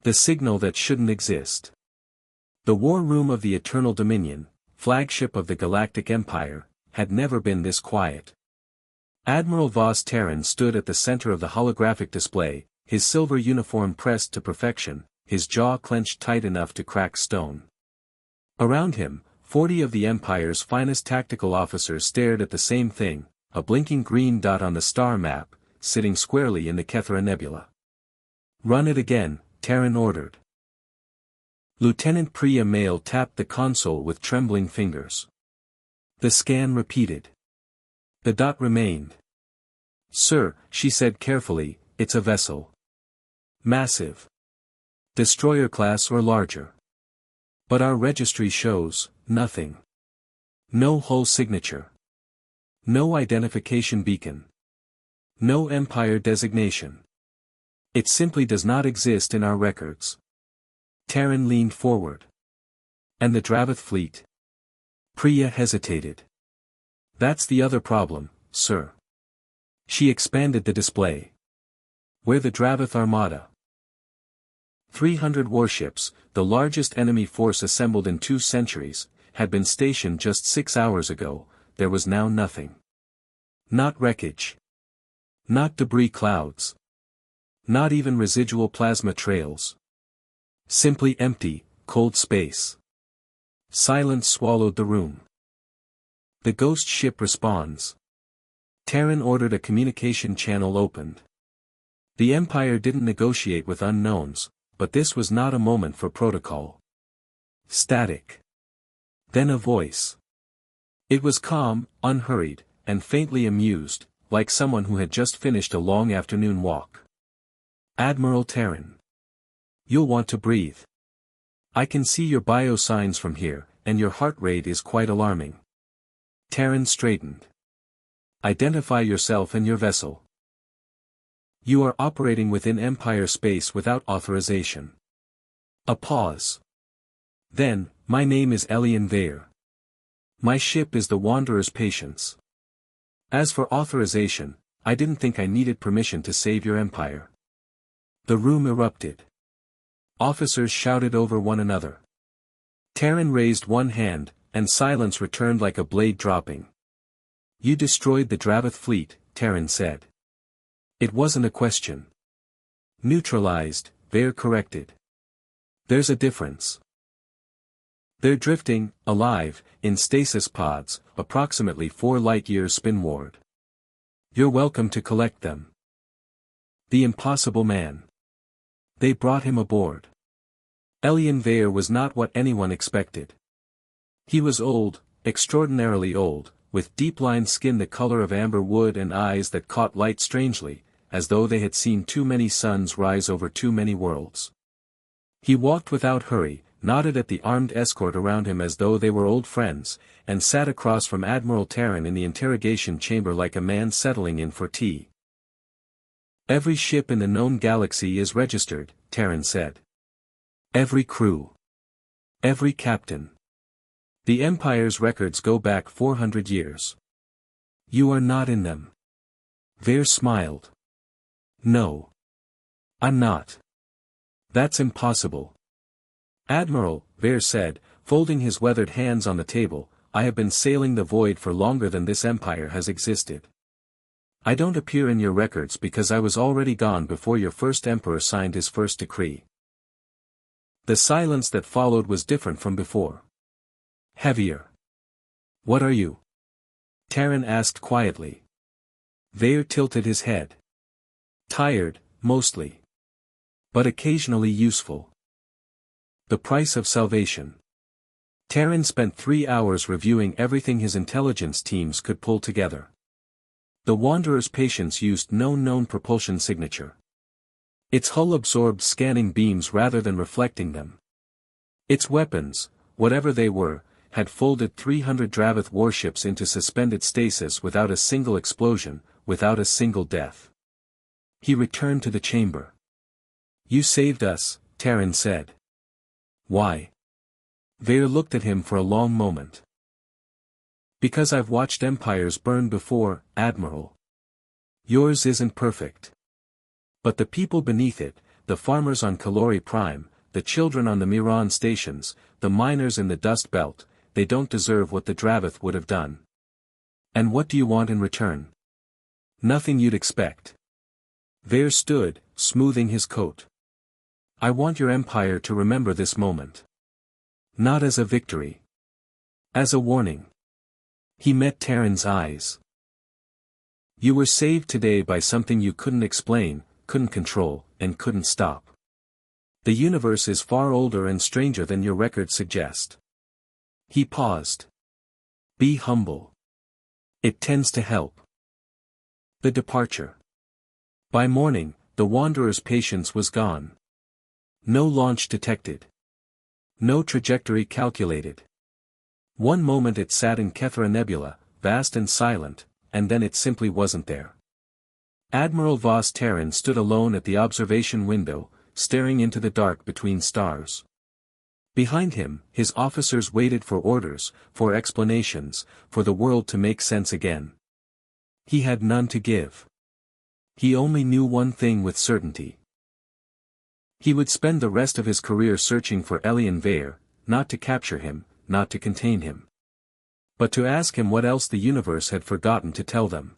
The signal that shouldn't exist. The war room of the Eternal Dominion, flagship of the Galactic Empire, had never been this quiet. Admiral Vos Terran stood at the center of the holographic display, his silver uniform pressed to perfection, his jaw clenched tight enough to crack stone. Around him, 40 of the Empire's finest tactical officers stared at the same thing, a blinking green dot on the star map, sitting squarely in the Kethra Nebula. "Run it again," Terran ordered. Lieutenant Priya Mail tapped the console with trembling fingers. The scan repeated. The dot remained. "Sir," she said carefully, "it's a vessel. Massive. Destroyer class or larger. But our registry shows nothing. No hull signature. No identification beacon. No Empire designation. It simply does not exist in our records." Terran leaned forward. "And the Dravith fleet?" Priya hesitated. "That's the other problem, sir." She expanded the display. "We're the Dravith Armada. 300 warships, the largest enemy force assembled in 2 centuries, had been stationed just 6 hours ago. There was now nothing. Not wreckage. Not debris clouds. Not even residual plasma trails. Simply empty, cold space. Silence swallowed the room. The ghost ship responds. Terran ordered a communication channel opened. The Empire didn't negotiate with unknowns, but this was not a moment for protocol. Static. Then a voice. It was calm, unhurried, and faintly amused, like someone who had just finished a long afternoon walk. "Admiral Terran. You'll want to breathe. I can see your biosigns from here, and your heart rate is quite alarming." Terran straightened. "Identify yourself and your vessel." "You are operating within Empire space without authorization." A pause. Then, "My name is Elian Vare. My ship is the Wanderer's Patience. As for authorization, I didn't think I needed permission to save your empire." The room erupted. Officers shouted over one another. Terran raised one hand, and silence returned like a blade dropping. "You destroyed the Dravith fleet," Terran said. "It wasn't a question." "Neutralized," Vare corrected. "There's a difference. They're drifting, alive, in stasis pods, approximately 4 light-years spinward. You're welcome to collect them." The Impossible Man. They brought him aboard. Elian Vare was not what anyone expected. He was old, extraordinarily old, with deep-lined skin the color of amber wood and eyes that caught light strangely, as though they had seen too many suns rise over too many worlds. He walked without hurry, nodded at the armed escort around him as though they were old friends, and sat across from Admiral Terran in the interrogation chamber like a man settling in for tea. "Every ship in the known galaxy is registered," Terran said. "Every crew. Every captain. The Empire's records go back 400 years. You are not in them." Vare smiled. "No. I'm not. That's impossible." "Admiral," Vare said, folding his weathered hands on the table, "I have been sailing the void for longer than this empire has existed. I don't appear in your records because I was already gone before your first emperor signed his first decree." The silence that followed was different from before. Heavier. "What are you?" Terran asked quietly. Vare tilted his head. "Tired, mostly. But occasionally useful. The price of salvation." Terran spent 3 hours reviewing everything his intelligence teams could pull together. The Wanderer's Patience used no known propulsion signature. Its hull absorbed scanning beams rather than reflecting them. Its weapons, whatever they were, had folded 300 Dravith warships into suspended stasis without a single explosion, without a single death. He returned to the chamber. "You saved us," Terran said. "Why?" Vare looked at him for a long moment. "Because I've watched empires burn before, Admiral. Yours isn't perfect. But the people beneath it, the farmers on Calori Prime, the children on the Miran stations, the miners in the Dust Belt, they don't deserve what the Dravith would have done. And what do you want in return? Nothing you'd expect. Vare stood, smoothing his coat. I want your empire to remember this moment. Not as a victory. As a warning. He met Terran's eyes. You were saved today by something you couldn't explain, couldn't control, and couldn't stop. The universe is far older and stranger than your records suggest. He paused. Be humble. It tends to help. The departure. By morning, the Wanderer's patience was gone. No launch detected. No trajectory calculated. One moment it sat in Kethra Nebula, vast and silent, and then it simply wasn't there. Admiral Vos Terran stood alone at the observation window, staring into the dark between stars. Behind him, his officers waited for orders, for explanations, for the world to make sense again. He had none to give. He only knew one thing with certainty. He would spend the rest of his career searching for Elian Vare, not to capture him, not to contain him, but to ask him what else the universe had forgotten to tell them.